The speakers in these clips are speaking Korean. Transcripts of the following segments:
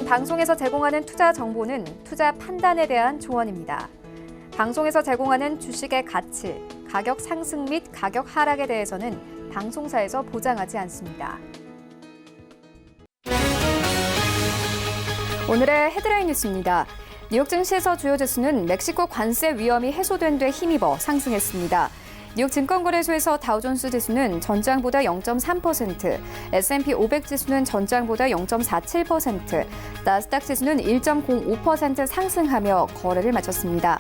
방송에서 제공하는 투자 정보는 투자 판단에 대한 조언입니다. 방송에서 제공하는 주식의 가치, 가격 상승 및 가격 하락에 대해서는 방송사에서 보장하지 않습니다. 오늘의 헤드라인 뉴스입니다. 뉴욕 증시에서 주요 지수는 멕시코 관세 위험이 해소된 데 힘입어 상승했습니다. 뉴욕 증권거래소에서 다우존스 지수는 전장보다 0.3%, S&P 500 지수는 전장보다 0.47%, 나스닥 지수는 1.05% 상승하며 거래를 마쳤습니다.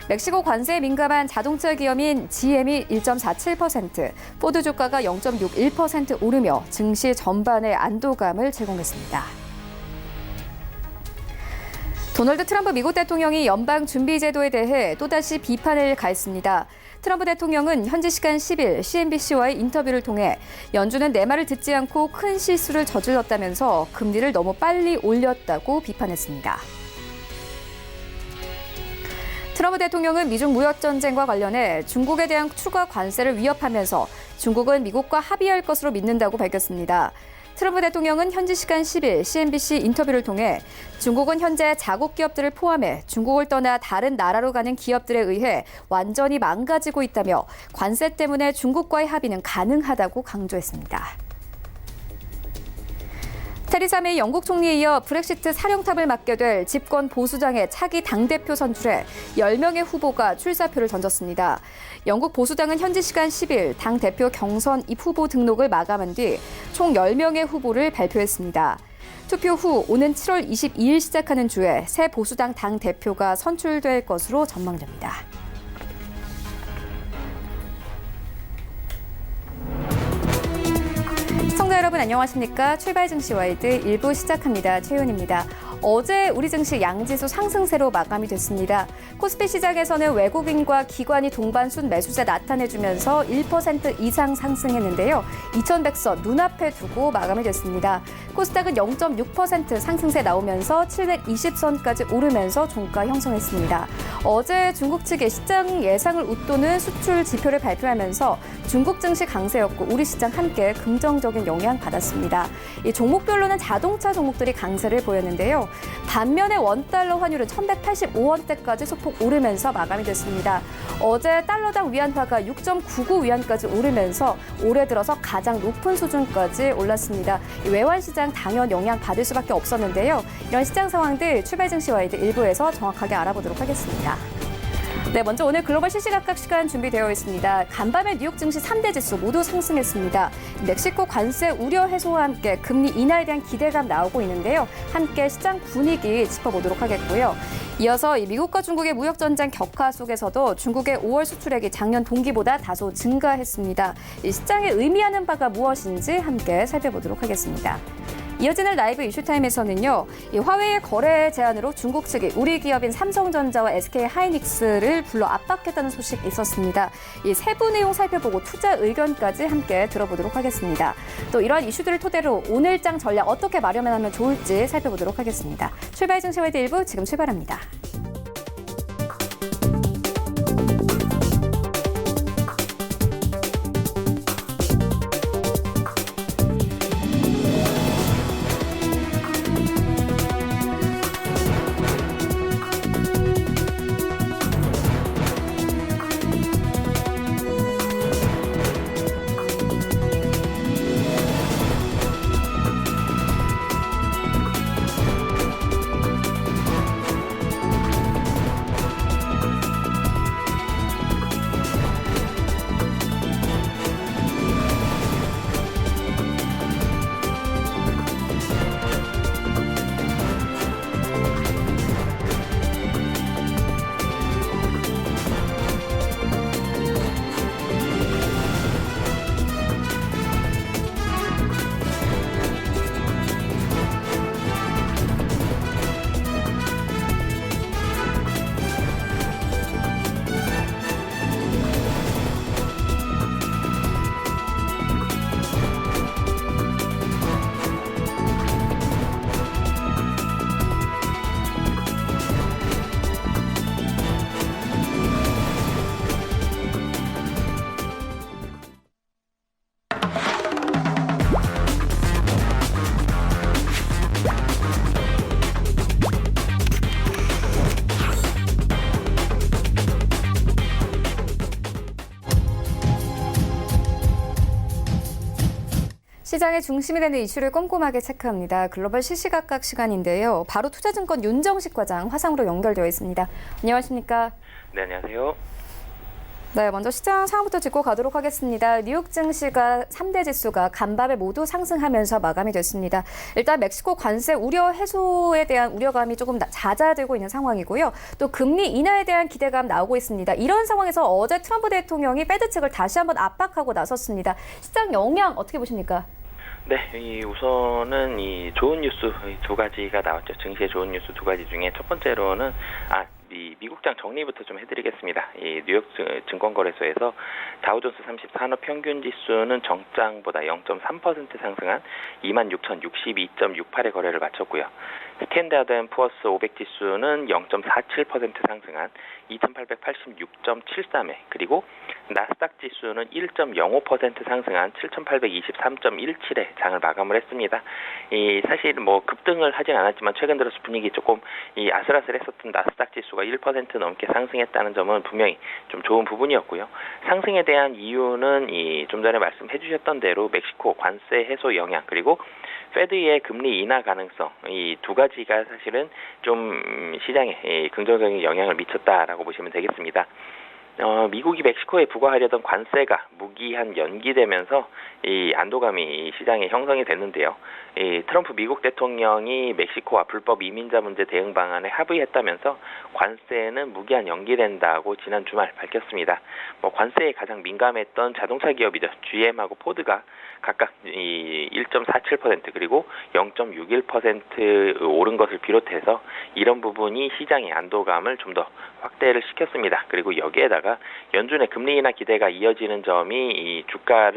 멕시코 관세에 민감한 자동차 기업인 GM이 1.47%, 포드 주가가 0.61% 오르며 증시 전반에 안도감을 제공했습니다. 도널드 트럼프 미국 대통령이 연방준비제도에 대해 또다시 비판을 가했습니다. 트럼프 대통령은 현지 시간 10일 CNBC와의 인터뷰를 통해 연준은 내 말을 듣지 않고 큰 실수를 저질렀다면서 금리를 너무 빨리 올렸다고 비판했습니다. 트럼프 대통령은 미중 무역전쟁과 관련해 중국에 대한 추가 관세를 위협하면서 중국은 미국과 합의할 것으로 믿는다고 밝혔습니다. 트럼프 대통령은 현지 시간 10일 CNBC 인터뷰를 통해 중국은 현재 자국 기업들을 포함해 중국을 떠나 다른 나라로 가는 기업들에 의해 완전히 망가지고 있다며 관세 때문에 중국과의 합의는 가능하다고 강조했습니다. 테리사 메이 영국 총리에 이어 브렉시트 사령탑을 맡게 될 집권 보수당의 차기 당대표 선출에 10명의 후보가 출사표를 던졌습니다. 영국 보수당은 현지 시간 10일 당대표 경선 후보 등록을 마감한 뒤 총 10명의 후보를 발표했습니다. 투표 후 오는 7월 22일 시작하는 주에 새 보수당 당대표가 선출될 것으로 전망됩니다. 시청자 여러분 안녕하십니까? 출발 증시 와이드 1부 시작합니다. 최윤입니다. 어제 우리 증시 양지수 상승세로 마감이 됐습니다. 코스피 시장에서는 외국인과 기관이 동반순 매수세 나타내주면서 1% 이상 상승했는데요. 2100선 눈앞에 두고 마감이 됐습니다. 코스닥은 0.6% 상승세 나오면서 720선까지 오르면서 종가 형성했습니다. 어제 중국 측의 시장 예상을 웃도는 수출 지표를 발표하면서 중국 증시 강세였고 우리 시장 함께 긍정적인 영향 받았습니다. 이 종목별로는 자동차 종목들이 강세를 보였는데요. 반면에 원달러 환율은 1185원대까지 소폭 오르면서 마감이 됐습니다. 어제 달러당 위안화가 6.99 위안까지 오르면서 올해 들어서 가장 높은 수준까지 올랐습니다. 외환 시장 당연 영향 받을 수밖에 없었는데요. 이런 시장 상황들 출발 증시 와이드 1부에서 정확하게 알아보도록 하겠습니다. 네, 먼저 오늘 글로벌 시시각각 시간 준비되어 있습니다. 간밤에 뉴욕 증시 3대 지수 모두 상승했습니다. 멕시코 관세 우려 해소와 함께 금리 인하에 대한 기대감 나오고 있는데요. 함께 시장 분위기 짚어보도록 하겠고요. 이어서 미국과 중국의 무역전쟁 격화 속에서도 중국의 5월 수출액이 작년 동기보다 다소 증가했습니다. 이 시장에 의미하는 바가 무엇인지 함께 살펴보도록 하겠습니다. 이어지는 라이브 이슈타임에서는요. 이 화웨이의 거래 제한으로 중국 측이 우리 기업인 삼성전자와 SK하이닉스를 불러 압박했다는 소식이 있었습니다. 이 세부 내용 살펴보고 투자 의견까지 함께 들어보도록 하겠습니다. 또 이러한 이슈들을 토대로 오늘장 전략 어떻게 마련하면 좋을지 살펴보도록 하겠습니다. 출발 증시 와이드 1부 지금 출발합니다. 시장의 중심이 되는 이슈를 꼼꼼하게 체크합니다. 글로벌 시시각각 시간인데요. 바로 투자증권 윤정식 과장 화상으로 연결되어 있습니다. 안녕하십니까? 네, 안녕하세요. 네, 먼저 시장 상황부터 짚고 가도록 하겠습니다. 뉴욕 증시가 3대 지수가 간밤에 모두 상승하면서 마감이 됐습니다. 일단 멕시코 관세 우려 해소에 대한 우려감이 조금 잦아들고 있는 상황이고요. 또 금리 인하에 대한 기대감 나오고 있습니다. 이런 상황에서 어제 트럼프 대통령이 패드 측을 다시 한번 압박하고 나섰습니다. 시장 영향 어떻게 보십니까? 네, 우선은 이 좋은 뉴스 두 가지가 나왔죠. 증시의 좋은 뉴스 두 가지 중에 첫 번째로는 미국장 정리부터 좀 해드리겠습니다. 이 뉴욕 증권거래소에서 다우존스 30 산업평균 지수는 정장보다 0.3% 상승한 26,062.68의 거래를 마쳤고요. 스탠다드 앤 푸어스 500 지수는 0.47% 상승한 2,886.73에 그리고 나스닥 지수는 1.05% 상승한 7,823.17에 장을 마감을 했습니다. 사실 급등을 하진 않았지만 최근 들어서 분위기 조금 아슬아슬했었던 나스닥 지수가 1% 넘게 상승했다는 점은 분명히 좀 좋은 부분이었고요. 상승에 대한 이유는 좀 전에 말씀해 주셨던 대로 멕시코 관세 해소 영향 그리고 페드의 금리 인하 가능성 이 두 가지가 사실은 좀 시장에 긍정적인 영향을 미쳤다라고 보시면 되겠습니다. 미국이 멕시코에 부과하려던 관세가 무기한 연기되면서 이 안도감이 시장에 형성이 됐는데요. 트럼프 미국 대통령이 멕시코와 불법 이민자 문제 대응 방안에 합의했다면서 관세는 무기한 연기된다고 지난 주말 밝혔습니다. 관세에 가장 민감했던 자동차 기업이죠. GM하고 포드가 각각 1.47% 그리고 0.61% 오른 것을 비롯해서 이런 부분이 시장의 안도감을 좀 더 확대를 시켰습니다. 그리고 여기에다가 연준의 금리 인하 기대가 이어지는 점이 이 주가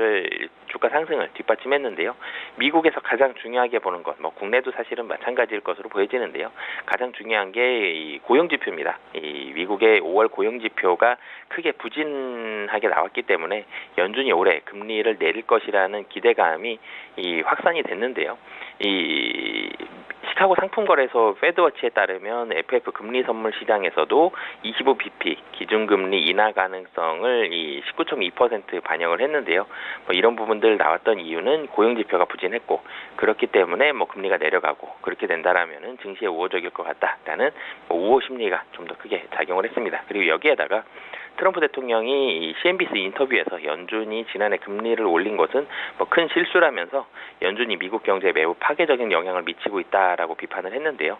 상승을 뒷받침했는데요. 미국에서 가장 중요하게 보는 것, 국내도 사실은 마찬가지일 것으로 보여지는데요. 가장 중요한 게 이 고용 지표입니다. 이 미국의 5월 고용 지표가 크게 부진하게 나왔기 때문에 연준이 올해 금리를 내릴 것이라는 기대감이 확산이 됐는데요. 시카고 상품거래소 페드워치에 따르면 FF 금리 선물 시장에서도 25bp 기준금리 인하 가능성을 19.2% 반영을 했는데요. 이런 부분들 나왔던 이유는 고용지표가 부진했고 그렇기 때문에 금리가 내려가고 그렇게 된다라면은 증시에 우호적일 것 같다라는 우호 심리가 좀 더 크게 작용을 했습니다. 그리고 여기에다가 트럼프 대통령이 CNBC 인터뷰에서 연준이 지난해 금리를 올린 것은 큰 실수라면서 연준이 미국 경제에 매우 파괴적인 영향을 미치고 있다라고 비판을 했는데요.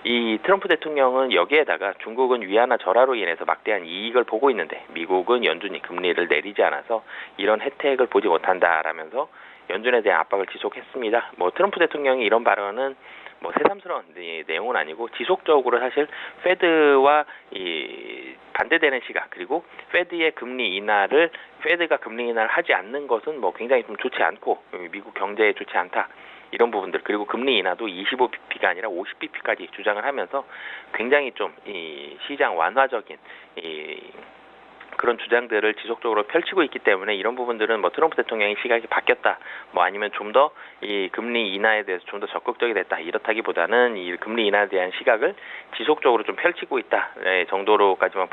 이 트럼프 대통령은 여기에다가 중국은 위안화 절하로 인해서 막대한 이익을 보고 있는데 미국은 연준이 금리를 내리지 않아서 이런 혜택을 보지 못한다라면서 연준에 대한 압박을 지속했습니다. 트럼프 대통령이 이런 발언은 새삼스러운 내용은 아니고 지속적으로 사실 페드와 반대되는 시각 그리고 페드가 금리 인하를 하지 않는 것은 굉장히 좀 좋지 않고 미국 경제에 좋지 않다. 이런 부분들 그리고 금리 인하도 25bp가 아니라 50bp까지 주장을 하면서 굉장히 좀 시장 완화적인 그런 주장들을 지속적으로 펼치고 있기 때문에 이런 부분들은 트럼프 대통령의 시각이 바뀌었다, 아니면 좀 더 이 금리 인하에 대해서 좀 더 적극적이 됐다 이렇다기보다는 이 금리 인하에 대한 시각을 지속적으로 좀 펼치고 있다 정도로까지만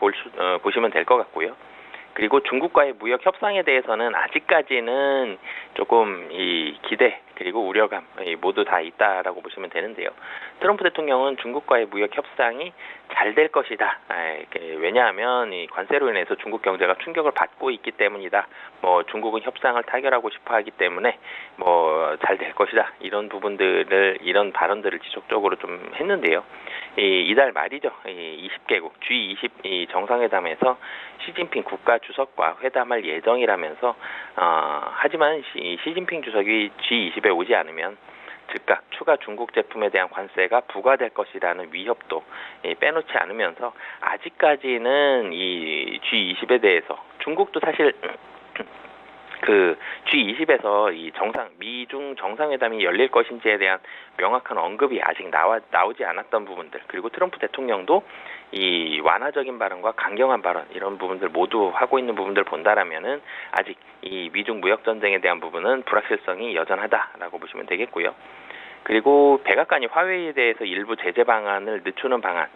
보시면 될 것 같고요. 그리고 중국과의 무역 협상에 대해서는 아직까지는 조금 기대 그리고 우려감 모두 다 있다라고 보시면 되는데요. 트럼프 대통령은 중국과의 무역 협상이 잘 될 것이다. 왜냐하면 이 관세로 인해서 중국 경제가 충격을 받고 있기 때문이다. 중국은 협상을 타결하고 싶어하기 때문에 잘 될 것이다. 이런 발언들을 지속적으로 좀 했는데요. 이달 말이죠. 20개국 G20 정상회담에서 시진핑 국가 주석과 회담할 예정이라면서 하지만 시진핑 주석이 G20에 오지 않으면 즉각 추가 중국 제품에 대한 관세가 부과될 것이라는 위협도 빼놓지 않으면서 아직까지는 이 G20에 대해서 중국도 사실 그 G20에서 미중 정상회담이 열릴 것인지에 대한 명확한 언급이 아직 나오지 않았던 부분들 그리고 트럼프 대통령도 이 완화적인 발언과 강경한 발언 이런 부분들 모두 하고 있는 부분들 본다라면은 아직 이 미중 무역 전쟁에 대한 부분은 불확실성이 여전하다라고 보시면 되겠고요. 그리고 백악관이 화웨이에 대해서 일부 제재 방안을 늦추는 방안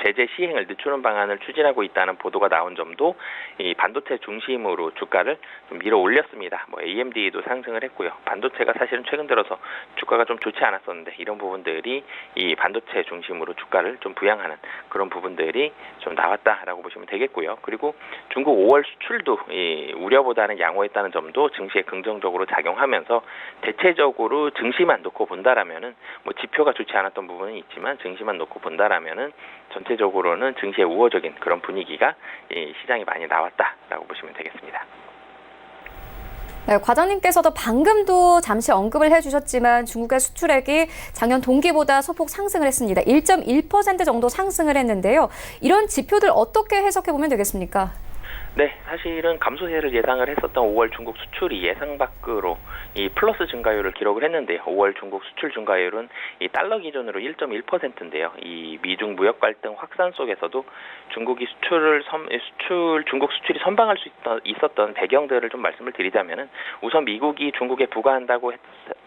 제재 시행을 늦추는 방안을 추진하고 있다는 보도가 나온 점도 이 반도체 중심으로 주가를 좀 밀어 올렸습니다. 뭐 AMD도 상승을 했고요. 반도체가 사실은 최근 들어서 주가가 좀 좋지 않았었는데 이런 부분들이 이 반도체 중심으로 주가를 좀 부양하는 그런 부분들이 좀 나왔다라고 보시면 되겠고요. 그리고 중국 5월 수출도 이 우려보다는 양호했다는 점도 증시에 긍정적으로 작용하면서 대체적으로 증시만 놓고 본다라면은 뭐 지표가 좋지 않았던 부분은 있지만 증시만 놓고 본다라면은 전체적으로는 증시에 우호적인 그런 분위기가 이 시장에 많이 나왔다라고 보시면 되겠습니다. 네, 과장님께서도 방금도 잠시 언급을 해주셨지만 중국의 수출액이 작년 동기보다 소폭 상승을 했습니다. 1.1% 정도 상승을 했는데요. 이런 지표들 어떻게 해석해 보면 되겠습니까? 네, 사실은 감소세를 예상을 했었던 5월 중국 수출이 예상 밖으로 이 플러스 증가율을 기록을 했는데요. 5월 중국 수출 증가율은 이 달러 기준으로 1.1%인데요. 이 미중 무역 갈등 확산 속에서도 중국이 중국 수출이 선방할 수 있었던 배경들을 좀 말씀을 드리자면은 우선 미국이 중국에 부과한다고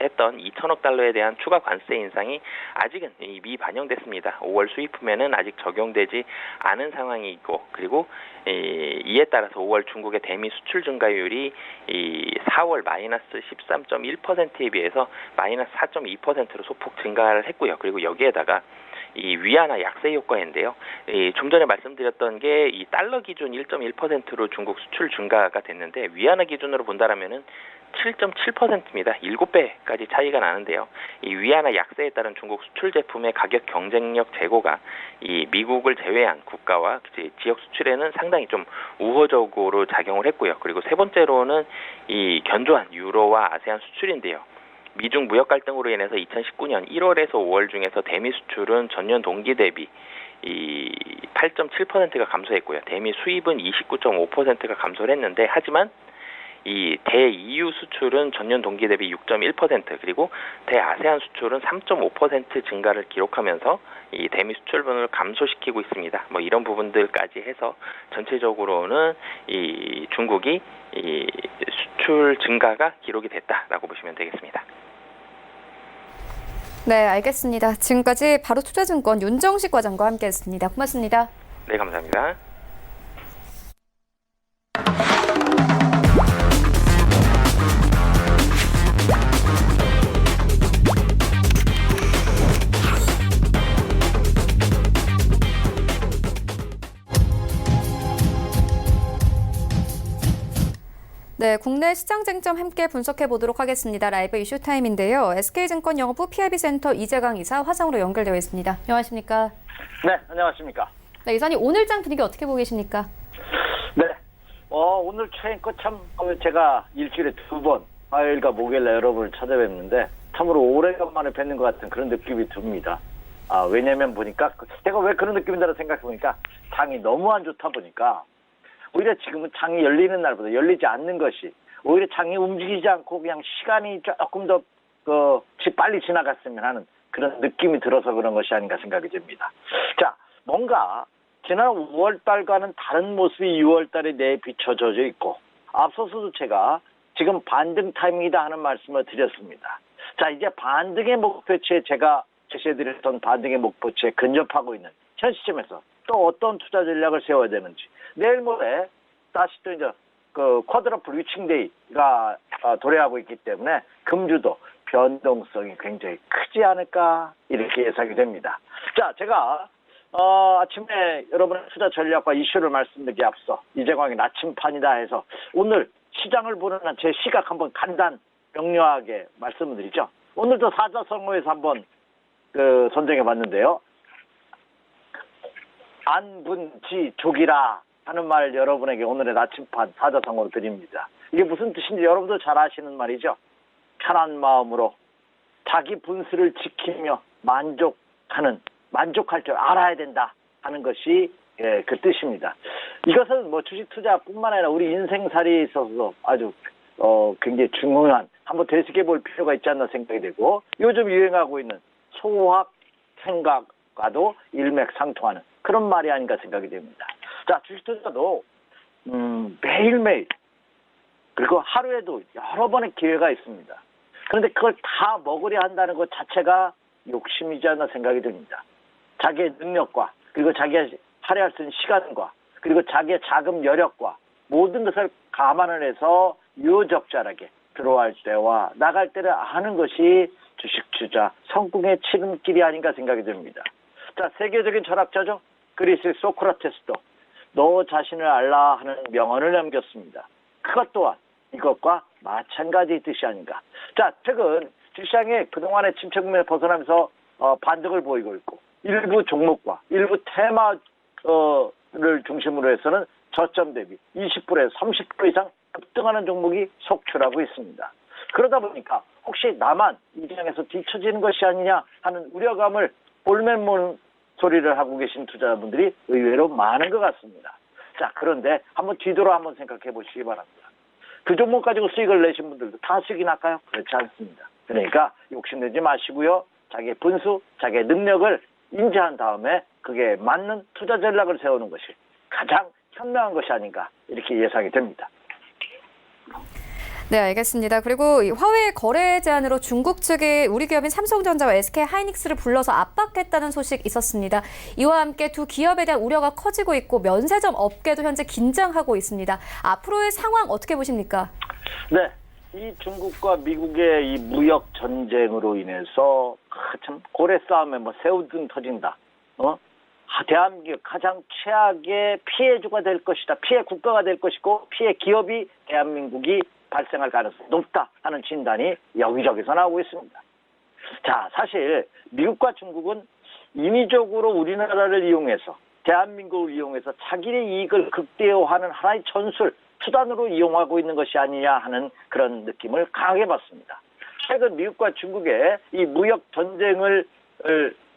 했던 2천억 달러에 대한 추가 관세 인상이 아직은 미반영됐습니다. 5월 수입품에는 아직 적용되지 않은 상황이고 그리고 이에 따라서 5월 중국의 대미 수출 증가율이 이 4월 마이너스 13.1%에 비해서 마이너스 4.2%로 소폭 증가를 했고요. 그리고 여기에다가 이 위안화 약세 효과인데요. 좀 전에 말씀드렸던 게 이 달러 기준 1.1%로 중국 수출 증가가 됐는데 위안화 기준으로 본다라면은 7.7%입니다. 7배까지 차이가 나는데요. 이 위안화 약세에 따른 중국 수출 제품의 가격 경쟁력 제고가 이 미국을 제외한 국가와 지역 수출에는 상당히 좀 우호적으로 작용을 했고요. 그리고 세 번째로는 이 견조한 유로와 아세안 수출인데요. 미중 무역 갈등으로 인해서 2019년 1월에서 5월 중에서 대미 수출은 전년 동기 대비 이 8.7%가 감소했고요. 대미 수입은 29.5%가 감소를 했는데 하지만 이 대EU 수출은 전년 동기 대비 6.1% 그리고 대아세안 수출은 3.5% 증가를 기록하면서 이 대미 수출분을 감소시키고 있습니다. 뭐 이런 부분들까지 해서 전체적으로는 이 중국이 이 수출 증가가 기록이 됐다라고 보시면 되겠습니다. 네, 알겠습니다. 지금까지 바로투자증권 윤정식 과장과 함께했습니다. 고맙습니다. 네, 감사합니다. 네, 국내 시장 쟁점 함께 분석해 보도록 하겠습니다. 라이브 이슈 타임인데요. SK증권 영업부 PIB센터 이재강 이사 화상으로 연결되어 있습니다. 안녕하십니까? 네, 안녕하십니까? 네, 이사님 오늘 장 분위기 어떻게 보고 계십니까? 네, 오늘 최근껏 참 제가 일주일에 2번 화요일과 목요일날 여러분을 찾아뵙는데 참으로 오래간만에 뵙는 것 같은 그런 느낌이 듭니다. 왜냐면 보니까 제가 왜 그런 느낌인다고 생각해보니까 장이 너무 안 좋다 보니까 오히려 지금은 장이 열리는 날보다 열리지 않는 것이 오히려 장이 움직이지 않고 그냥 시간이 조금 더 빨리 지나갔으면 하는 그런 느낌이 들어서 그런 것이 아닌가 생각이 듭니다. 자, 뭔가 지난 5월달과는 다른 모습이 6월달에 내비춰져 있고 앞서서도 제가 지금 반등 타이밍이다 하는 말씀을 드렸습니다. 자, 이제 반등의 목표치에 제가 제시해드렸던 반등의 목표치에 근접하고 있는 현 시점에서 또 어떤 투자 전략을 세워야 되는지 내일 모레 다시 또 이제 쿼드러플 위칭데이가 도래하고 있기 때문에 금주도 변동성이 굉장히 크지 않을까 이렇게 예상이 됩니다. 자, 제가 아침에 여러분의 투자 전략과 이슈를 말씀드리기 앞서 이재광의 나침판이다 해서 오늘 시장을 보는 제 시각 한번 간단 명료하게 말씀을 드리죠. 오늘도 사자성어에서 한번 선정해 봤는데요. 안분지족이라 하는 말 여러분에게 오늘의 나침판 사자성어로 드립니다. 이게 무슨 뜻인지 여러분도 잘 아시는 말이죠. 편한 마음으로 자기 분수를 지키며 만족할 줄 알아야 된다 하는 것이 그 뜻입니다. 이것은 뭐 주식 투자뿐만 아니라 우리 인생살이에 있어서 아주 굉장히 중요한 한번 되새겨 볼 필요가 있지 않나 생각이 되고 요즘 유행하고 있는 소확 생각과도 일맥상통하는 그런 말이 아닌가 생각이 됩니다. 자, 주식 투자도 매일매일 그리고 하루에도 여러 번의 기회가 있습니다. 그런데 그걸 다 먹으려 한다는 것 자체가 욕심이지 않나 생각이 듭니다. 자기의 능력과 그리고 자기가 할애할 수 있는 시간과 그리고 자기의 자금 여력과 모든 것을 감안을 해서 유적절하게 들어갈 때와 나갈 때를 아는 것이 주식 투자 성공의 지름길이 아닌가 생각이 듭니다. 자, 세계적인 철학자죠. 그리스의 소크라테스도 너 자신을 알라 하는 명언을 남겼습니다. 그것 또한 이것과 마찬가지 뜻이 아닌가. 자, 최근 주시장에 그동안의 침체국면에 벗어나면서 반등을 보이고 있고 일부 종목과 일부 테마를 중심으로 해서는 저점 대비 20%에서 30% 이상 급등하는 종목이 속출하고 있습니다. 그러다 보니까 혹시 나만 이 시장에서 뒤처지는 것이 아니냐 하는 우려감을 볼멘 소리를 하고 계신 투자자분들이 의외로 많은 것 같습니다. 자, 그런데 한번 뒤돌아 한번 생각해 보시기 바랍니다. 그 종목 가지고 수익을 내신 분들도 다 수익이 날까요? 그렇지 않습니다. 그러니까 욕심내지 마시고요. 자기의 분수, 자기의 능력을 인지한 다음에 그게 맞는 투자 전략을 세우는 것이 가장 현명한 것이 아닌가 이렇게 예상이 됩니다. 네, 알겠습니다. 그리고 이 화웨이 거래 제한으로 중국 측이 우리 기업인 삼성전자와 SK 하이닉스를 불러서 압박했다는 소식 있었습니다. 이와 함께 두 기업에 대한 우려가 커지고 있고 면세점 업계도 현재 긴장하고 있습니다. 앞으로의 상황 어떻게 보십니까? 네, 이 중국과 미국의 이 무역 전쟁으로 인해서 참 고래 싸움에 뭐 새우등 터진다. 대한민국 가장 최악의 피해주가 될 것이다. 피해 국가가 될 것이고 피해 기업이 대한민국이 발생할 가능성이 높다 하는 진단이 여기저기서 나오고 있습니다. 자, 사실 미국과 중국은 인위적으로 우리나라를 이용해서 대한민국을 이용해서 자기의 이익을 극대화하는 하나의 전술, 수단으로 이용하고 있는 것이 아니냐 하는 그런 느낌을 강하게 받습니다. 최근 미국과 중국의 이 무역 전쟁을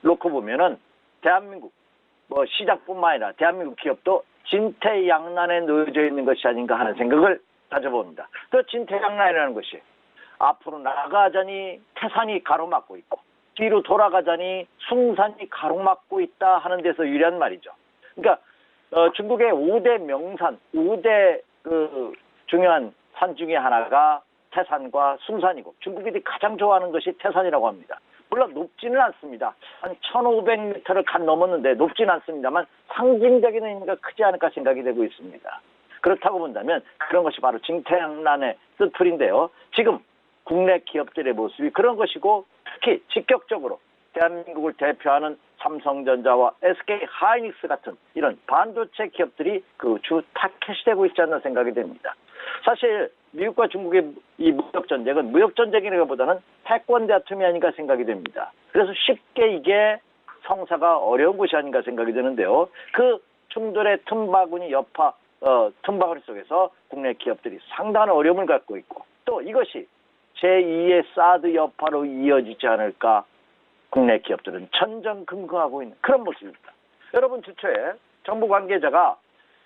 놓고 보면은 대한민국 시장뿐만 아니라 대한민국 기업도 진퇴양난에 놓여져 있는 것이 아닌가 하는 생각을 가져봅니다. 그 진퇴양난이라는 것이 앞으로 나가자니 태산이 가로막고 있고 뒤로 돌아가자니 숭산이 가로막고 있다 하는 데서 유리한 말이죠. 그러니까 중국의 5대 명산, 5대 중요한 산 중에 하나가 태산과 숭산이고 중국인들이 가장 좋아하는 것이 태산이라고 합니다. 물론 높지는 않습니다. 한 1500m를 간 넘었는데 높지는 않습니다만 상징적인 의미가 크지 않을까 생각이 되고 있습니다. 그렇다고 본다면 그런 것이 바로 진퇴양난의 뜻풀인데요. 지금 국내 기업들의 모습이 그런 것이고 특히 직격적으로 대한민국을 대표하는 삼성전자와 SK 하이닉스 같은 이런 반도체 기업들이 그 주 타켓이 되고 있지 않나 생각이 됩니다. 사실 미국과 중국의 이 무역전쟁은 무역전쟁이라기보다는 패권 다툼이 아닌가 생각이 됩니다. 그래서 쉽게 이게 성사가 어려운 것이 아닌가 생각이 드는데요. 그 충돌의 틈바구니 속에서 국내 기업들이 상당한 어려움을 갖고 있고 또 이것이 제2의 사드 여파로 이어지지 않을까 국내 기업들은 전전긍긍하고 있는 그런 모습입니다. 여러분 주초에 정부 관계자가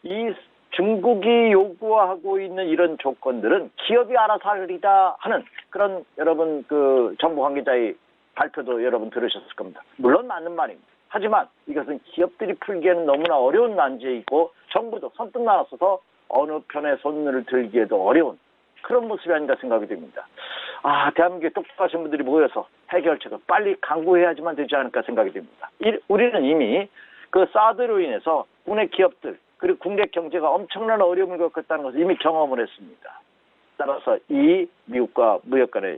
이 중국이 요구하고 있는 이런 조건들은 기업이 알아서 하리다 하는 그런 여러분 그 정부 관계자의 발표도 여러분 들으셨을 겁니다. 물론 맞는 말입니다. 하지만 이것은 기업들이 풀기에는 너무나 어려운 난제에 있고 정부도 선뜻 나서서 어느 편에 손을 들기에도 어려운 그런 모습이 아닌가 생각이 됩니다. 대한민국에 똑똑하신 분들이 모여서 해결책을 빨리 강구해야지만 되지 않을까 생각이 됩니다. 우리는 이미 그 사드로 인해서 국내 기업들 그리고 국내 경제가 엄청난 어려움을 겪었다는 것을 이미 경험을 했습니다. 따라서 이 미국과 무역 간의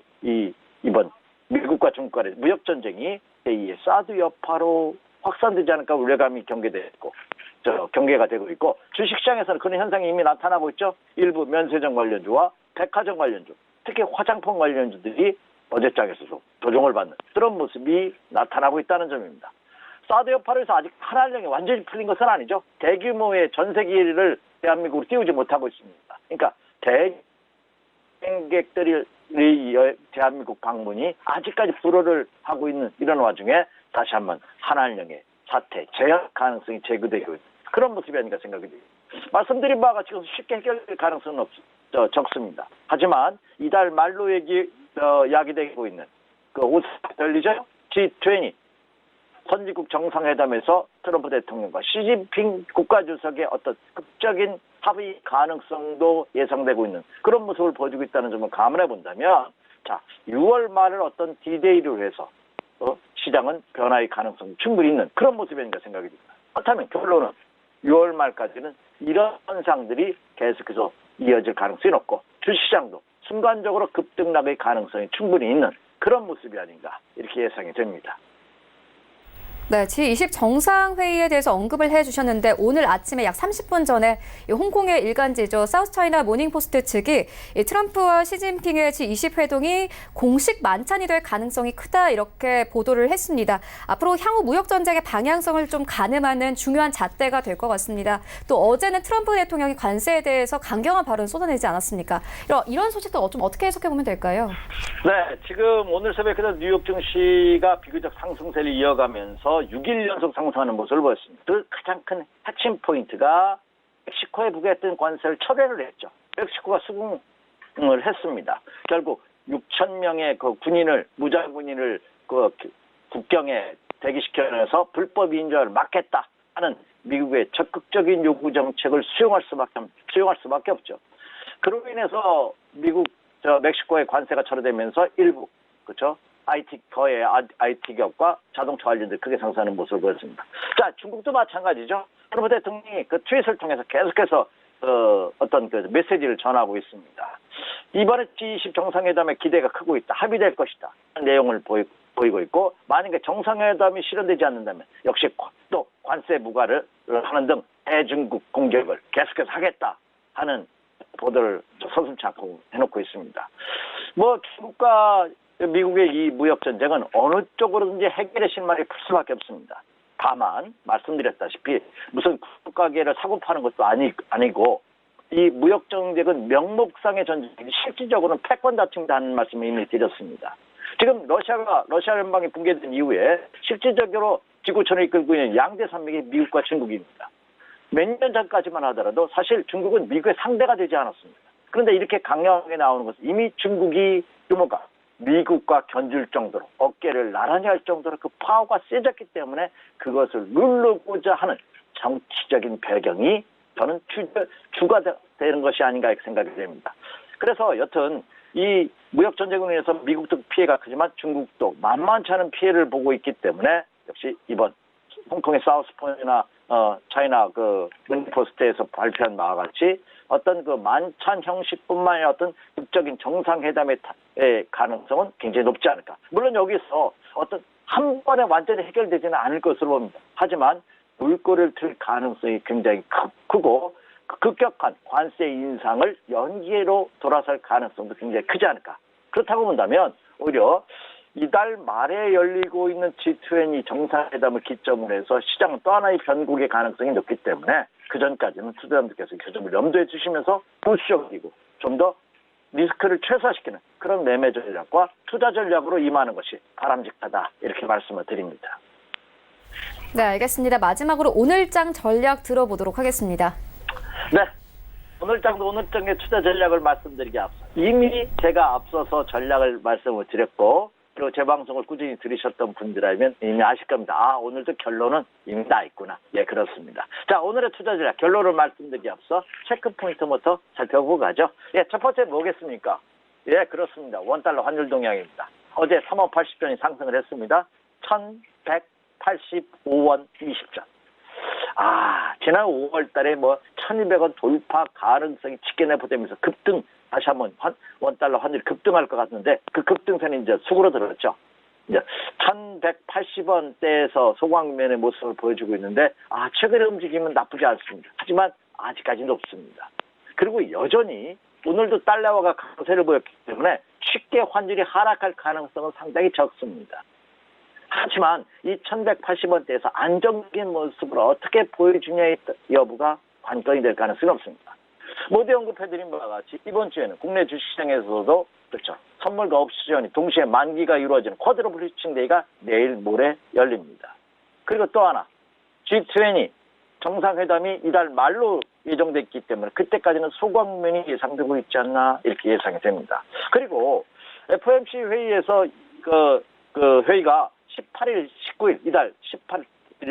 이번 미국과 중국 간의 무역 전쟁이 제2의 사드 여파로 확산되지 않을까 우려감이 경계가 되고 있고 주식시장에서는 그런 현상이 이미 나타나고 있죠. 일부 면세점 관련주와 백화점 관련주, 특히 화장품 관련주들이 어제장에서도 조정을 받는 그런 모습이 나타나고 있다는 점입니다. 사드 여파로 해서 아직 하나령이 완전히 풀린 것은 아니죠. 대규모의 전세기를 대한민국으로 띄우지 못하고 있습니다. 그러니까 대행객들이 대한민국 방문이 아직까지 불어를 하고 있는 이런 와중에 다시 한번 한한령의 사태, 재현 가능성이 제기되고 있는 그런 모습이 아닌가 생각이 됩니다. 말씀드린 바와 같이 쉽게 해결될 가능성은 적습니다. 하지만 이달 말로 야기되고 있는 그 오스트레일리죠? G20 선진국 정상회담에서 트럼프 대통령과 시진핑 국가주석의 어떤 극적인 합의 가능성도 예상되고 있는 그런 모습을 보여주고 있다는 점을 감안해 본다면 6월 말을 어떤 디데이로 해서 시장은 변화의 가능성이 충분히 있는 그런 모습이 아닌가 생각이 듭니다. 그렇다면 결론은 6월 말까지는 이런 현상들이 계속해서 이어질 가능성이 높고 주시장도 순간적으로 급등락의 가능성이 충분히 있는 그런 모습이 아닌가 이렇게 예상이 됩니다. 네, G20 정상회의에 대해서 언급을 해주셨는데 오늘 아침에 약 30분 전에 이 홍콩의 일간지죠. 사우스차이나 모닝포스트 측이 이 트럼프와 시진핑의 G20 회동이 공식 만찬이 될 가능성이 크다 이렇게 보도를 했습니다. 앞으로 향후 무역 전쟁의 방향성을 좀 가늠하는 중요한 잣대가 될 것 같습니다. 또 어제는 트럼프 대통령이 관세에 대해서 강경한 발언 쏟아내지 않았습니까? 이런 소식도 좀 어떻게 해석해 보면 될까요? 네, 지금 오늘 새벽에도 뉴욕 증시가 비교적 상승세를 이어가면서 6일 연속 상승하는 모습을 보였습니다. 그 가장 큰 핵심 포인트가 멕시코에 부과했던 관세를 철회를 했죠. 멕시코가 수긍을 했습니다. 결국 6천 명의 그 군인을 무장 군인을 그 국경에 대기시켜서 불법 인조를 막겠다 하는 미국의 적극적인 요구 정책을 수용할 수밖에 없죠. 그로 인해서 멕시코의 관세가 철회되면서 일부 그렇죠. IT 기업과 자동차 관련들 크게 상승하는 모습을 보였습니다. 자, 중국도 마찬가지죠. 트럼프 대통령이 그 트윗을 통해서 계속해서 어떤 그 메시지를 전하고 있습니다. 이번에 G20 정상회담의 기대가 크고 있다. 합의될 것이다. 내용을 보이고 있고 만약에 정상회담이 실현되지 않는다면 역시 또 관세 무과를 하는 등 대중국 공격을 계속해서 하겠다 하는 보도를 서슴지 않고 해놓고 있습니다. 뭐 중국과 미국의 이 무역 전쟁은 어느 쪽으로든지 해결의 실마리 풀 수밖에 없습니다. 다만 말씀드렸다시피 무슨 국가계를 사고 파는 것도 아니고 이 무역 전쟁은 명목상의 전쟁이지 실질적으로는 패권 다툼이다 하는 말씀을 이미 드렸습니다. 지금 러시아 연방이 붕괴된 이후에 실질적으로 지구촌을 이끌고 있는 양대 산맥이 미국과 중국입니다. 몇 년 전까지만 하더라도 사실 중국은 미국의 상대가 되지 않았습니다. 그런데 이렇게 강력하게 나오는 것은 이미 중국이 미국과 견줄 정도로 어깨를 나란히 할 정도로 그 파워가 세졌기 때문에 그것을 누르고자 하는 정치적인 배경이 저는 주가 되는 것이 아닌가 이렇게 생각이 됩니다. 그래서 여튼 이 무역 전쟁으로 인해서 미국도 피해가 크지만 중국도 만만치 않은 피해를 보고 있기 때문에 역시 이번 홍콩의 사우스포나 차이나 그 모닝포스트에서 발표한 바와 같이 어떤 그 만찬 형식뿐만 아니라 어떤 극적인 정상회담의 가능성은 굉장히 높지 않을까. 물론 여기서 어떤 한 번에 완전히 해결되지는 않을 것으로 봅니다. 하지만 물꼬를 틀 가능성이 굉장히 크고 급격한 관세 인상을 연기로 돌아설 가능성도 굉장히 크지 않을까. 그렇다고 본다면 오히려 이달 말에 열리고 있는 G20 정상회담을 기점으로 해서 시장은 또 하나의 변곡의 가능성이 높기 때문에 그 전까지는 투자자분들께서 그 점을 염두에 두시면서 보수적이고 좀 더 리스크를 최소화시키는 그런 매매 전략과 투자 전략으로 임하는 것이 바람직하다 이렇게 말씀을 드립니다. 네, 알겠습니다. 마지막으로 오늘장 전략 들어보도록 하겠습니다. 네. 오늘장의 투자 전략을 말씀드리기 앞서 이미 제가 앞서서 전략을 말씀을 드렸고 그리고 제 방송을 꾸준히 들으셨던 분들이라면 이미 아실 겁니다. 아, 오늘도 결론은 이미 나 있구나. 예, 그렇습니다. 자, 오늘의 투자 전략 결론을 말씀드리기 앞서 체크 포인트부터 살펴보고 가죠. 예, 첫 번째 뭐겠습니까? 예, 그렇습니다. 원달러 환율 동향입니다. 어제 3원 80전이 상승을 했습니다. 1185원 20전. 아, 지난 5월 달에 1200원 돌파 가능성이 직계내포되면서 급등, 다시 한번 원달러 환율이 급등할 것 같은데 그 급등선이 이제 수그러들었죠. 이제 1180원대에서 소강면의 모습을 보여주고 있는데 최근의 움직임은 나쁘지 않습니다. 하지만 아직까지 높습니다. 그리고 여전히 오늘도 달러화가 강세를 보였기 때문에 쉽게 환율이 하락할 가능성은 상당히 적습니다. 하지만 이 1180원대에서 안정적인 모습을 어떻게 보여주냐의 여부가 관건이 될 가능성이 없습니다. 모두 언급해드린 바와 같이 이번 주에는 국내 주식시장에서도 그렇죠. 선물과 옵션이 동시에 만기가 이루어지는 쿼드러플 히칭데이가 내일 모레 열립니다. 그리고 또 하나 G20 정상회담이 이달 말로 예정됐기 때문에 그때까지는 소강면이 예상되고 있지 않나 이렇게 예상이 됩니다. 그리고 FOMC 회의에서 그 회의가 18일, 19일, 이달 18일,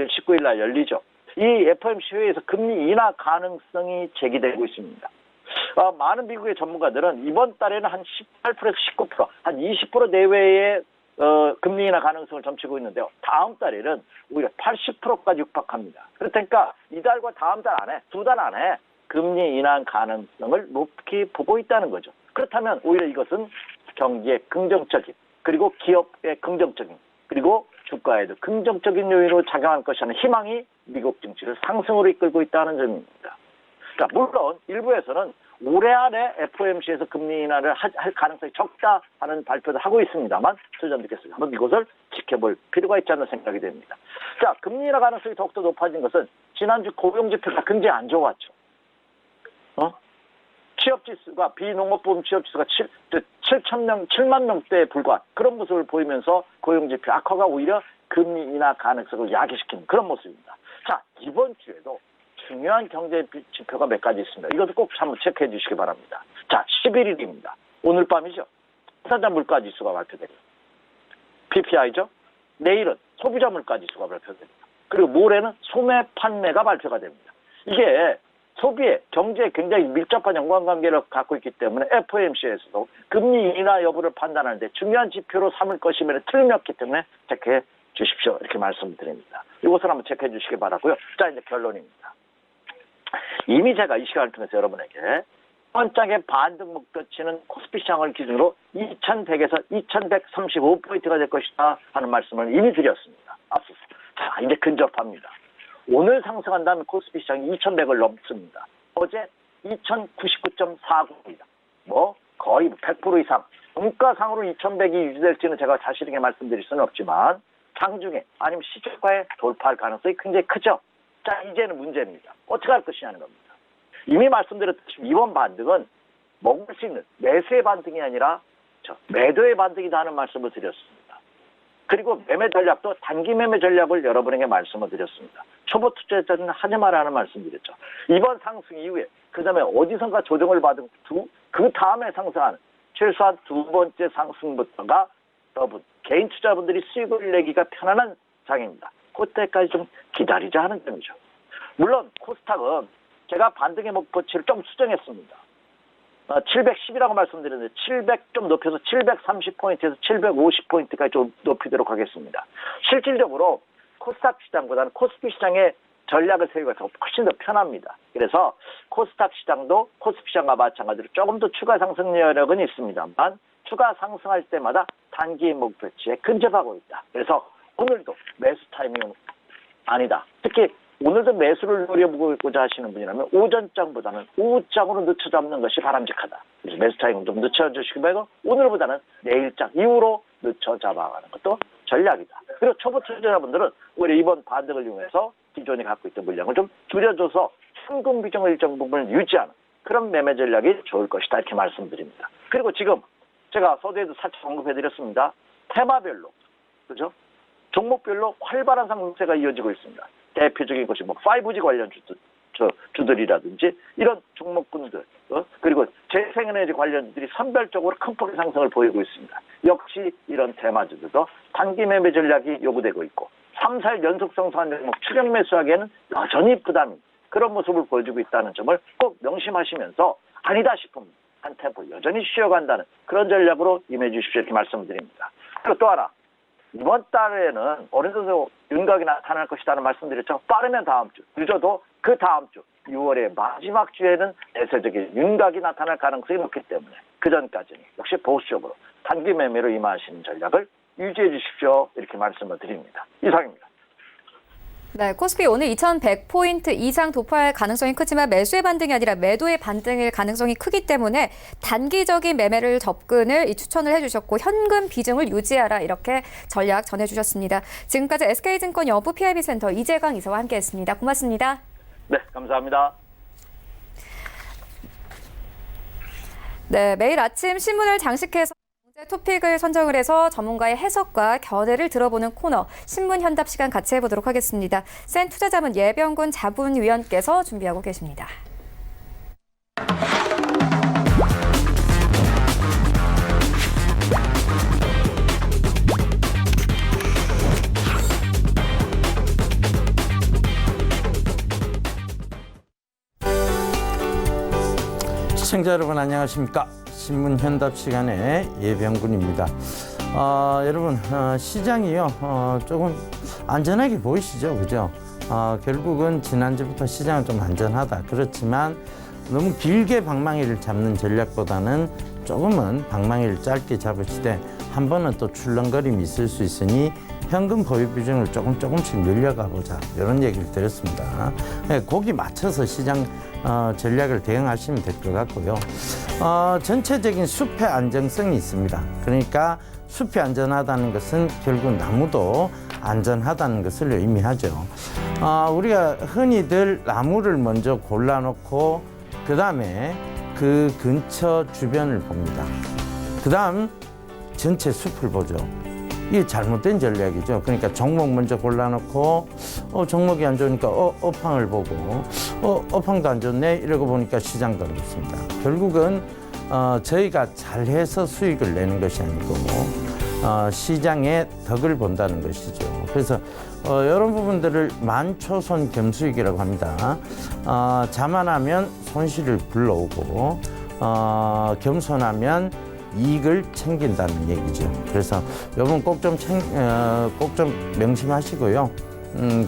19일 날 열리죠. 이 FOMC 회의에서 금리 인하 가능성이 제기되고 있습니다. 많은 미국의 전문가들은 이번 달에는 한 18%에서 19%, 한 20% 내외의 금리 인하 가능성을 점치고 있는데요. 다음 달에는 오히려 80%까지 육박합니다. 그렇다니까 이달과 다음 달 안에, 2달 안에 금리 인하 가능성을 높게 보고 있다는 거죠. 그렇다면 오히려 이것은 경기에 긍정적인, 그리고 기업에 긍정적인, 그리고 주가에도 긍정적인 요인으로 작용할 것이라는 희망이 미국 증시를 상승으로 이끌고 있다는 점입니다. 자, 물론 일부에서는 올해 안에 FOMC에서 금리 인하를 할 가능성이 적다 하는 발표도 하고 있습니다만 투자자들께서 한번 이것을 지켜볼 필요가 있지 않나 생각이 됩니다. 자, 금리 인하 가능성이 더욱더 높아진 것은 지난주 고용지표가 굉장히 안 좋았죠. 취업지수가 비농업부문 취업지수가 7만 명대에 불과한 그런 모습을 보이면서 고용지표 악화가 오히려 금리 인하 가능성을 야기시키는 그런 모습입니다. 자, 이번 주에도 중요한 경제 지표가 몇 가지 있습니다. 이것도 꼭 한번 체크해 주시기 바랍니다. 자, 11일입니다. 오늘 밤이죠. 생산자 물가지수가 발표됩니다. PPI죠. 내일은 소비자 물가지수가 발표됩니다. 그리고 모레는 소매 판매가 발표가 됩니다. 이게 소비에 경제에 굉장히 밀접한 연관관계를 갖고 있기 때문에 FOMC에서도 금리 인하 여부를 판단하는데 중요한 지표로 삼을 것이면 틀림없기 때문에 체크해 주십시오. 이렇게 말씀드립니다. 이것을 한번 체크해 주시기 바라고요. 자, 이제 결론입니다. 이미 제가 이 시간을 통해서 여러분에게 번짝의 반등 목표치는 코스피 시장을 기준으로 2100에서 2135포인트가 될 것이다 하는 말씀을 이미 드렸습니다. 앞서서. 자, 이제 근접합니다. 오늘 상승한다면 코스피 시장이 2100을 넘습니다. 어제 2099.49입니다. 뭐 거의 100% 이상. 원가상으로 2100이 유지될지는 제가 자신 있게 말씀드릴 수는 없지만 장중에 아니면 시초가에 돌파할 가능성이 굉장히 크죠. 자, 이제는 문제입니다. 어떻게 할 것이냐는 겁니다. 이미 말씀드렸듯이 이번 반등은 먹을 수 있는 매수의 반등이 아니라 매도의 반등이다 하는 말씀을 드렸습니다. 그리고 매매 전략도 단기 매매 전략을 여러분에게 말씀을 드렸습니다. 초보 투자자는 하지 말라는 말씀드렸죠. 이번 상승 이후에 그 다음에 어디선가 조정을 받은 그 다음에 상승하는 최소한 두 번째 상승부터가 여러분 개인 투자분들이 수익을 내기가 편안한 장입니다. 그때까지 좀 기다리자 하는 점이죠. 물론 코스닥은 제가 반등의 목표치를 좀 수정했습니다. 710이라고 말씀드렸는데 700 좀 높여서 730포인트에서 750포인트까지 좀 높이도록 하겠습니다. 실질적으로 코스닥 시장보다는 코스피 시장의 전략을 세우기가 훨씬 더 편합니다. 그래서 코스닥 시장도 코스피 시장과 마찬가지로 조금 더 추가 상승 여력은 있습니다만 추가 상승할 때마다 단기 목표치에 근접하고 있다. 그래서 오늘도 매수 타이밍은 아니다. 특히 오늘도 매수를 노려보고자 하시는 분이라면 오전장보다는 오후장으로 늦춰 잡는 것이 바람직하다. 그래서 매수 타이밍 좀 늦춰주시기 바라고 오늘보다는 내일장 이후로 늦춰 잡아가는 것도 전략이다. 그리고 초보 투자자분들은 오히려 이번 반등을 이용해서 기존에 갖고 있던 물량을 좀 줄여줘서 현금 비중을 일정 부분 유지하는 그런 매매 전략이 좋을 것이다. 이렇게 말씀드립니다. 그리고 지금 제가 서두에도 살짝 언급해드렸습니다. 테마별로, 그죠? 종목별로 활발한 상승세가 이어지고 있습니다. 대표적인 것이 5G 관련 주들이라든지 이런 종목군들 그리고 재생에너지 관련주들이 선별적으로 큰 폭의 상승을 보이고 있습니다. 역시 이런 테마주들도 단기 매매 전략이 요구되고 있고 3, 4일 연속 상승한 종목 추격 매수하기에는 여전히 부담이 그런 모습을 보여주고 있다는 점을 꼭 명심하시면서 아니다 싶으면 한 템포 여전히 쉬어간다는 그런 전략으로 임해 주십시오. 이렇게 말씀드립니다. 그리고 또 하나 이번 달에는 어느 정도 윤곽이 나타날 것이라는 말씀드렸죠. 빠르면 다음 주, 늦어도 그 다음 주 6월의 마지막 주에는 대세적인 윤곽이 나타날 가능성이 높기 때문에 그 전까지는 역시 보수적으로 단기 매매로 임하시는 전략을 유지해 주십시오. 이렇게 말씀을 드립니다. 이상입니다. 네, 코스피 오늘 2100포인트 이상 도파할 가능성이 크지만 매수의 반등이 아니라 매도의 반등일 가능성이 크기 때문에 단기적인 매매를 접근을 추천을 해주셨고 현금 비중을 유지하라 이렇게 전략 전해주셨습니다. 지금까지 SK증권 여부 PIB센터 이재광 이사와 함께했습니다. 고맙습니다. 네, 감사합니다. 네, 매일 아침 신문을 장식해서 경제 토픽을 선정을 해서 전문가의 해석과 견해를 들어보는 코너 신문 현답 시간 같이 해보도록 하겠습니다. 센 투자자문 예병군 자문위원께서 준비하고 계십니다. 시청자 여러분 안녕하십니까? 신문 현답 시간의 예병군입니다. 여러분, 시장이요, 조금 안전하게 보이시죠? 그죠? 결국은 지난주부터 시장은 좀 안전하다. 그렇지만 너무 길게 방망이를 잡는 전략보다는 조금은 방망이를 짧게 잡으시되 한 번은 또 출렁거림이 있을 수 있으니 현금 보유 비중을 조금씩 늘려가 보자. 이런 얘기를 드렸습니다. 네, 거기 맞춰서 시장 전략을 대응하시면 될 것 같고요. 전체적인 숲의 안정성이 있습니다. 그러니까 숲이 안전하다는 것은 결국 나무도 안전하다는 것을 의미하죠. 우리가 흔히들 나무를 먼저 골라놓고 그 다음에 그 근처 주변을 봅니다. 그 다음 전체 숲을 보죠. 이게 잘못된 전략이죠. 그러니까 종목 먼저 골라놓고 종목이 안 좋으니까 업황을 보고 업황도 안 좋네 이러고 보니까 시장도 안 좋습니다. 결국은 저희가 잘해서 수익을 내는 것이 아니고 시장의 덕을 본다는 것이죠. 그래서 이런 부분들을 만초손 겸수익이라고 합니다. 자만하면 손실을 불러오고 겸손하면 이익을 챙긴다는 얘기죠. 그래서 여러분 꼭 좀 명심하시고요.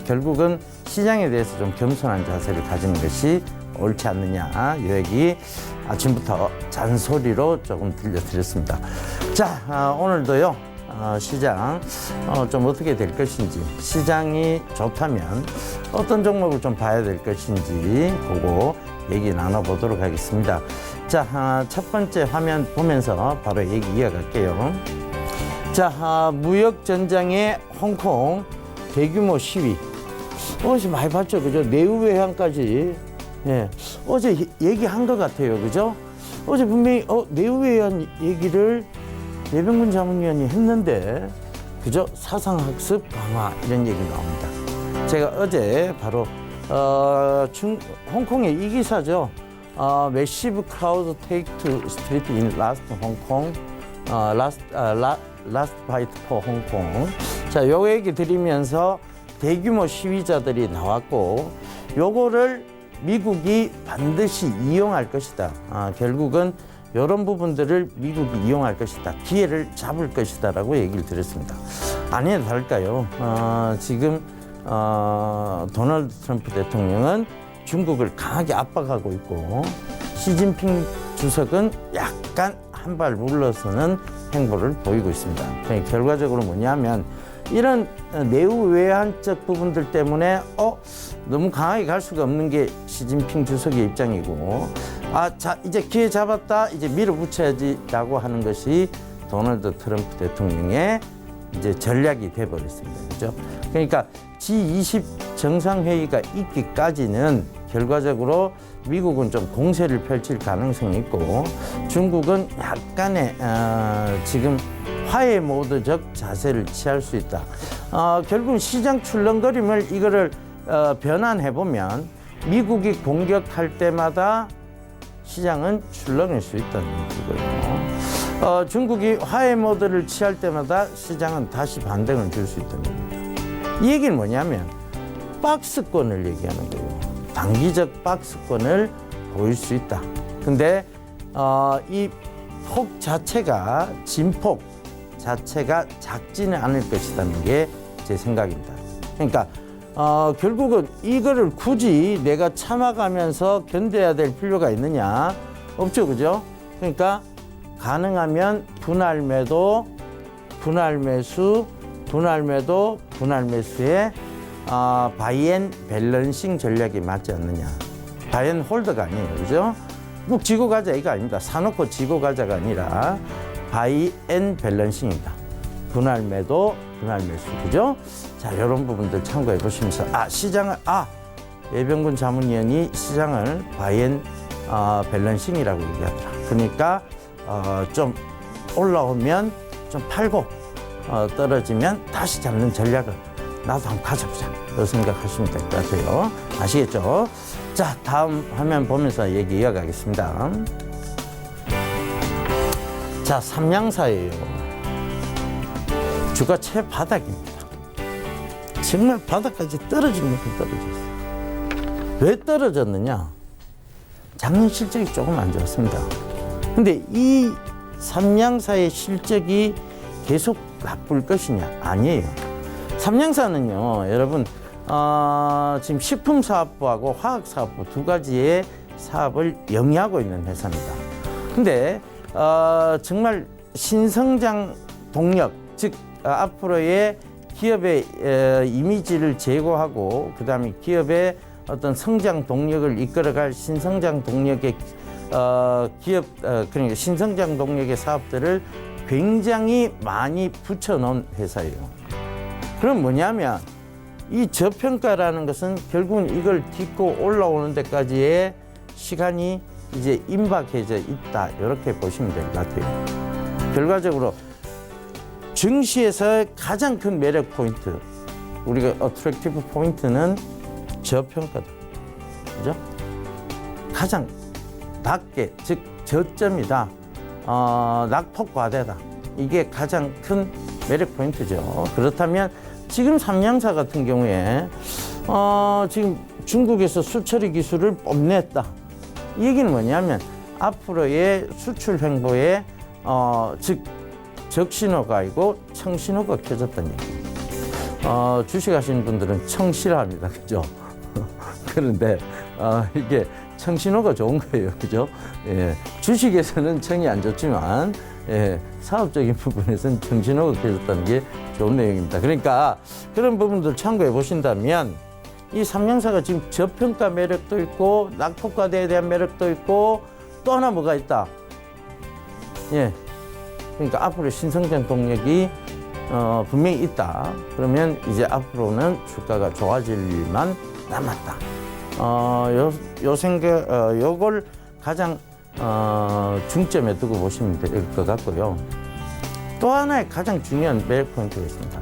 결국은 시장에 대해서 좀 겸손한 자세를 가지는 것이 옳지 않느냐 이 얘기 아침부터 잔소리로 조금 들려드렸습니다. 자, 오늘도요 시장 좀 어떻게 될 것인지, 시장이 좋다면 어떤 종목을 좀 봐야 될 것인지 보고 얘기 나눠보도록 하겠습니다. 자, 첫 번째 화면 보면서 바로 얘기 이어갈게요. 자, 무역 전장의 홍콩 대규모 시위. 어제 많이 봤죠, 그죠? 내후 외환까지. 예, 어제 얘기한 것 같아요, 그죠? 어제 분명히 내후 외환 얘기를 예병군 자문위원이 했는데, 그죠? 사상학습 강화 이런 얘기 나옵니다. 제가 어제 바로 홍콩의 이 기사죠. Massive crowd take to street in last Hong Kong, last fight for Hong Kong. 자, 요 얘기 드리면서 대규모 시위자들이 나왔고, 요거를 미국이 반드시 이용할 것이다. 결국은 이런 부분들을 미국이 이용할 것이다. 기회를 잡을 것이다라고 얘기를 드렸습니다. 아니나 다를까요? 지금 도널드 트럼프 대통령은 중국을 강하게 압박하고 있고, 시진핑 주석은 약간 한 발 물러서는 행보를 보이고 있습니다. 그러니까 결과적으로 뭐냐면 이런 내후 외환적 부분들 때문에 너무 강하게 갈 수가 없는 게 시진핑 주석의 입장이고, 자, 이제 기회 잡았다, 이제 밀어붙여야지라고 하는 것이 도널드 트럼프 대통령의 이제 전략이 돼버렸습니다. 그죠? 그러니까 G20 정상회의가 있기까지는 결과적으로 미국은 좀 공세를 펼칠 가능성이 있고, 중국은 약간의 지금 화해 모드적 자세를 취할 수 있다. 결국 시장 출렁거림을 이거를 변환해 보면 미국이 공격할 때마다 시장은 출렁일 수 있다는 얘기고요. 중국이 화해 모드를 취할 때마다 시장은 다시 반등을 줄 수 있다는 겁니다. 이 얘기는 뭐냐면 박스권을 얘기하는 거예요. 단기적 박스권을 보일 수 있다. 근데 이 폭 자체가, 진폭 자체가 작지는 않을 것이라는 게 제 생각입니다. 그러니까 결국은 이거를 굳이 내가 참아가면서 견뎌야 될 필요가 있느냐? 없죠, 그죠? 그러니까 가능하면 분할 매도, 분할 매수, 분할 매도, 분할 매수에 바이앤 밸런싱 전략이 맞지 않느냐. 바이앤 홀더가 아니에요, 그죠? 꼭 지고 가자 이거 아닙니다. 사놓고 지고 가자가 아니라 바이앤 밸런싱입니다. 분할 매도, 분할 매수, 그죠? 자, 이런 부분들 참고해 보시면서 시장을 예병군 자문위원이 시장을 바이앤 밸런싱이라고 얘기하더라. 그러니까 좀 올라오면 좀 팔고 떨어지면 다시 잡는 전략을 나도 한번 가져보자. 이렇게 생각하시면 될 것 같아요. 아시겠죠? 자, 다음 화면 보면서 얘기 이어가겠습니다. 자, 삼양사예요. 주가 최바닥입니다. 정말 바닥까지 떨어진 만큼 떨어졌어요. 왜 떨어졌느냐? 작년 실적이 조금 안 좋았습니다. 근데 이 삼양사의 실적이 계속 나쁠 것이냐? 아니에요. 삼양사는요, 여러분, 지금 식품사업부하고 화학사업부 두 가지의 사업을 영위하고 있는 회사입니다. 근데 정말 신성장 동력, 즉 앞으로의 기업의 이미지를 제고하고 그다음에 기업의 어떤 성장 동력을 이끌어갈 신성장 동력의 그러니까 신성장 동력의 사업들을 굉장히 많이 붙여놓은 회사예요. 그럼 뭐냐면 이 저평가라는 것은 결국은 이걸 딛고 올라오는 데까지의 시간이 이제 임박해져 있다. 이렇게 보시면 될 것 같아요. 결과적으로 증시에서의 가장 큰 매력 포인트, 우리가 어트랙티브 포인트는 저평가다. 그죠? 가장 낮게, 즉 저점이다. 낙폭과대다. 이게 가장 큰 매력 포인트죠. 그렇다면 지금 삼양사 같은 경우에 지금 중국에서 수처리 기술을 뽐냈다. 이 얘기는 뭐냐면 앞으로의 수출 횡보에 즉 적신호가 아니고 청신호가 켜졌다는 얘기입니다. 주식하시는 분들은 청실합니다. 그죠? 그런데 이게 청신호가 좋은 거예요. 그죠? 예, 주식에서는 청이 안 좋지만 예, 사업적인 부분에서는 청신호가 켜졌다는 게 좋은 내용입니다. 그러니까 그런 부분들 참고해 보신다면 이 삼양사가 지금 저평가 매력도 있고 낙폭과대에 대한 매력도 있고 또 하나 뭐가 있다. 예, 그러니까 앞으로 신성장 동력이 분명히 있다. 그러면 이제 앞으로는 주가가 좋아질 일만 남았다. 요 생각, 요걸 가장 중점에 두고 보시면 될 것 같고요. 또 하나의 가장 중요한 매력 포인트가 있습니다.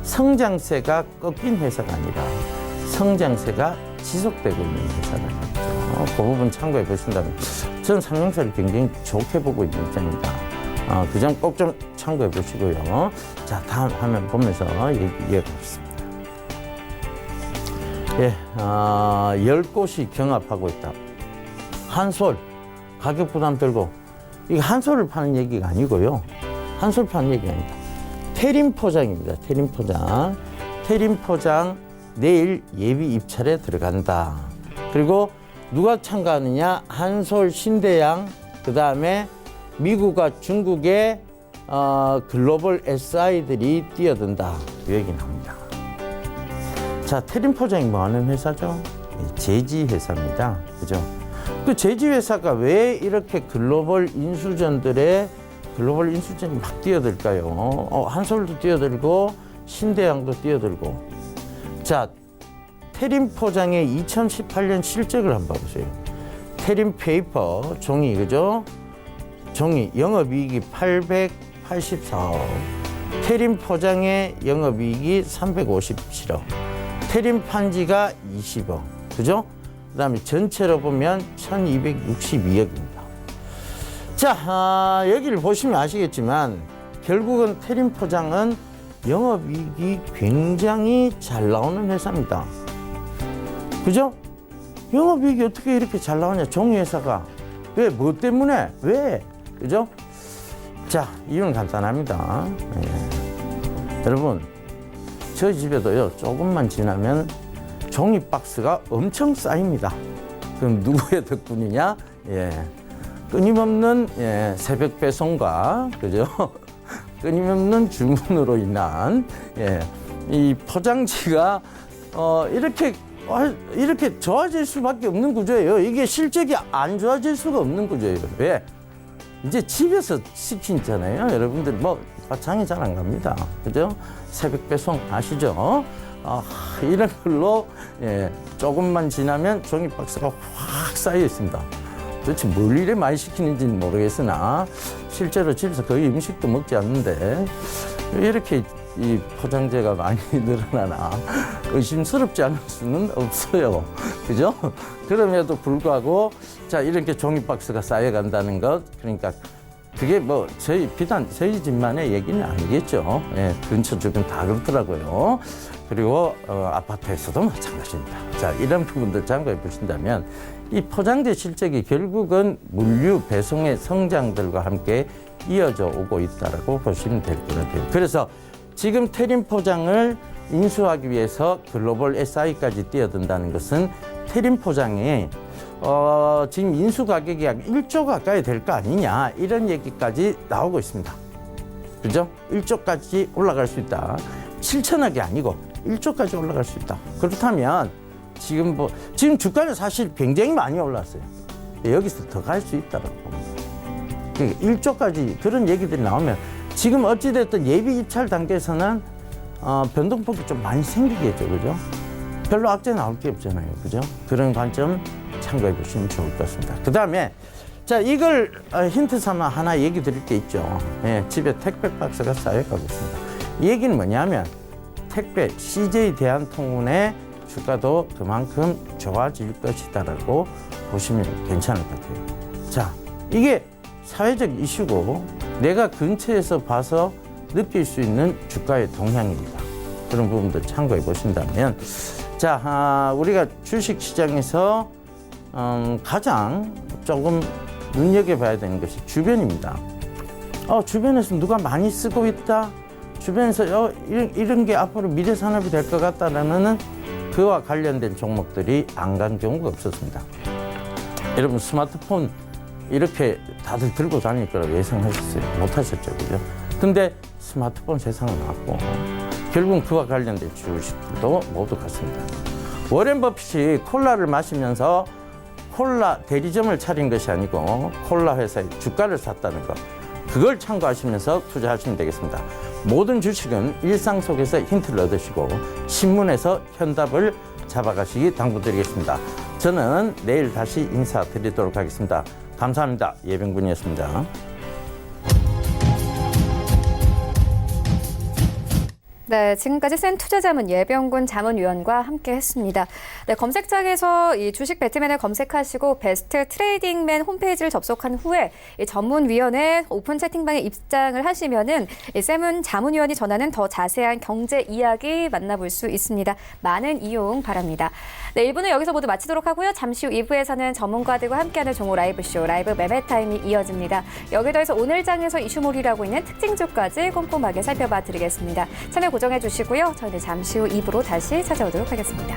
성장세가 꺾인 회사가 아니라 성장세가 지속되고 있는 회사가 있죠. 그 부분 참고해 보신다면 저는 삼양사를 굉장히 좋게 보고 있는 입장입니다. 그 점 꼭 좀 참고해 보시고요. 자, 다음 화면 보면서 얘기해 보겠습니다. 예, 10곳이 경합하고 있다. 한솔, 가격 부담 들고. 이게 한솔을 파는 얘기가 아니고요. 한솔 파는 얘기가 아니다. 태림 포장입니다. 태림 포장. 태림 포장 내일 예비 입찰에 들어간다. 그리고 누가 참가하느냐? 한솔, 신대양, 그 다음에 미국과 중국의 글로벌 SI들이 뛰어든다. 이 얘기 나옵니다. 자, 태림 포장이 뭐 하는 회사죠? 제지 회사입니다. 그죠? 그 제지 회사가 왜 이렇게 글로벌 인수전이 막 뛰어들까요? 한솔도 뛰어들고 신대양도 뛰어들고. 자, 태림 포장의 2018년 실적을 한번 보세요. 태림 페이퍼 종이, 그죠? 종이 영업이익이 884억, 태림 포장의 영업이익이 357억, 태림 판지가 20억, 그죠? 그 다음에 전체로 보면 1262억입니다. 자, 여기를 보시면 아시겠지만 결국은 태림 포장은 영업이익이 굉장히 잘 나오는 회사입니다. 그죠? 영업이익이 어떻게 이렇게 잘 나오냐? 종이회사가. 왜? 뭐 때문에? 왜? 그죠? 자, 이유는 간단합니다. 예. 여러분, 저희 집에도요, 조금만 지나면 종이 박스가 엄청 쌓입니다. 그럼 누구의 덕분이냐? 예. 끊임없는 새벽 배송과, 그죠? 끊임없는 주문으로 인한, 이 포장지가, 이렇게 좋아질 수밖에 없는 구조예요. 이게 실적이 안 좋아질 수가 없는 구조예요. 왜? 이제 집에서 시키잖아요. 여러분들 뭐 장이 잘 안 갑니다. 그죠? 새벽 배송 아시죠? 이런 걸로 조금만 지나면 종이 박스가 확 쌓여 있습니다. 도대체 뭘 이래 많이 시키는지는 모르겠으나 실제로 집에서 거의 음식도 먹지 않는데 왜 이렇게 이 포장재가 많이 늘어나나 의심스럽지 않을 수는 없어요. 그죠? 그럼에도 불구하고 자, 이렇게 종이 박스가 쌓여간다는 것, 그러니까 그게 뭐 비단 저희 집만의 얘기는 아니겠죠. 예, 근처 주변 다 그렇더라고요. 그리고 아파트에서도 마찬가지입니다. 자, 이런 부분들 참고해 보신다면 이 포장재 실적이 결국은 물류 배송의 성장들과 함께 이어져 오고 있다라고 보시면 될 것 같아요. 그래서 지금 테린 포장을 인수하기 위해서 글로벌 SI까지 뛰어든다는 것은 테린 포장이 지금 인수 가격이 약 1조 가까이 될 거 아니냐 이런 얘기까지 나오고 있습니다. 그죠? 1조까지 올라갈 수 있다. 7천억이 아니고 1조까지 올라갈 수 있다. 그렇다면 지금 주가는 사실 굉장히 많이 올랐어요. 여기서 더 갈 수 있다라고 봅니다. 그러니까 1조까지 그런 얘기들이 나오면 지금 어찌됐든 예비 입찰 단계에서는 변동폭이 좀 많이 생기겠죠. 그죠? 별로 악재 나올 게 없잖아요. 그죠? 그런 관점 참고해 보시면 좋을 것 같습니다. 그 다음에 자, 이걸 힌트 삼아 하나 얘기 드릴 게 있죠. 예, 집에 택배 박스가 쌓여가고 있습니다. 이 얘기는 뭐냐면 택배 CJ 대한통운의 주가도 그만큼 좋아질 것이다라고 보시면 괜찮을 것 같아요. 자, 이게 사회적 이슈고 내가 근처에서 봐서 느낄 수 있는 주가의 동향입니다. 그런 부분도 참고해 보신다면 자, 우리가 주식시장에서 가장 조금 눈여겨봐야 되는 것이 주변입니다. 주변에서 누가 많이 쓰고 있다. 주변에서 이런 게 앞으로 미래 산업이 될 것 같다라는 그와 관련된 종목들이 안 간 경우가 없었습니다. 여러분 스마트폰 이렇게 다들 들고 다닐 거라고 예상하셨어요? 못하셨죠, 그죠? 근데 스마트폰 세상은 나왔고 결국은 그와 관련된 주식들도 모두 같습니다. 워렌 버핏이 콜라를 마시면서 콜라 대리점을 차린 것이 아니고 콜라 회사의 주가를 샀다는 것, 그걸 참고하시면서 투자하시면 되겠습니다. 모든 주식은 일상 속에서 힌트를 얻으시고 신문에서 현답을 잡아가시기 당부드리겠습니다. 저는 내일 다시 인사드리도록 하겠습니다. 감사합니다. 예병군이었습니다. 네, 지금까지 센 투자자문 예병군 자문위원과 함께했습니다. 네, 검색창에서 이 주식 배트맨을 검색하시고 베스트 트레이딩맨 홈페이지를 접속한 후에 이 전문위원회 오픈 채팅방에 입장을 하시면은 이 세문 자문위원이 전하는 더 자세한 경제 이야기 만나볼 수 있습니다. 많은 이용 바랍니다. 네, 1부는 여기서 모두 마치도록 하고요. 잠시 후 2부에서는 전문가들과 함께하는 종목 라이브쇼, 라이브 매매타임이 이어집니다. 여기에 더해서 오늘 장에서 이슈몰이라고 있는 특징주까지 꼼꼼하게 살펴봐 드리겠습니다. 채널 고정해 주시고요. 저희는 잠시 후 2부로 다시 찾아오도록 하겠습니다.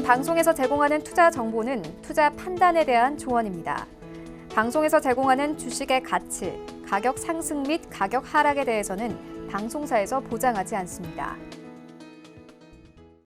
방송에서 제공하는 투자 정보는 투자 판단에 대한 조언입니다. 방송에서 제공하는 주식의 가치, 가격 상승 및 가격 하락에 대해서는 방송사에서 보장하지 않습니다.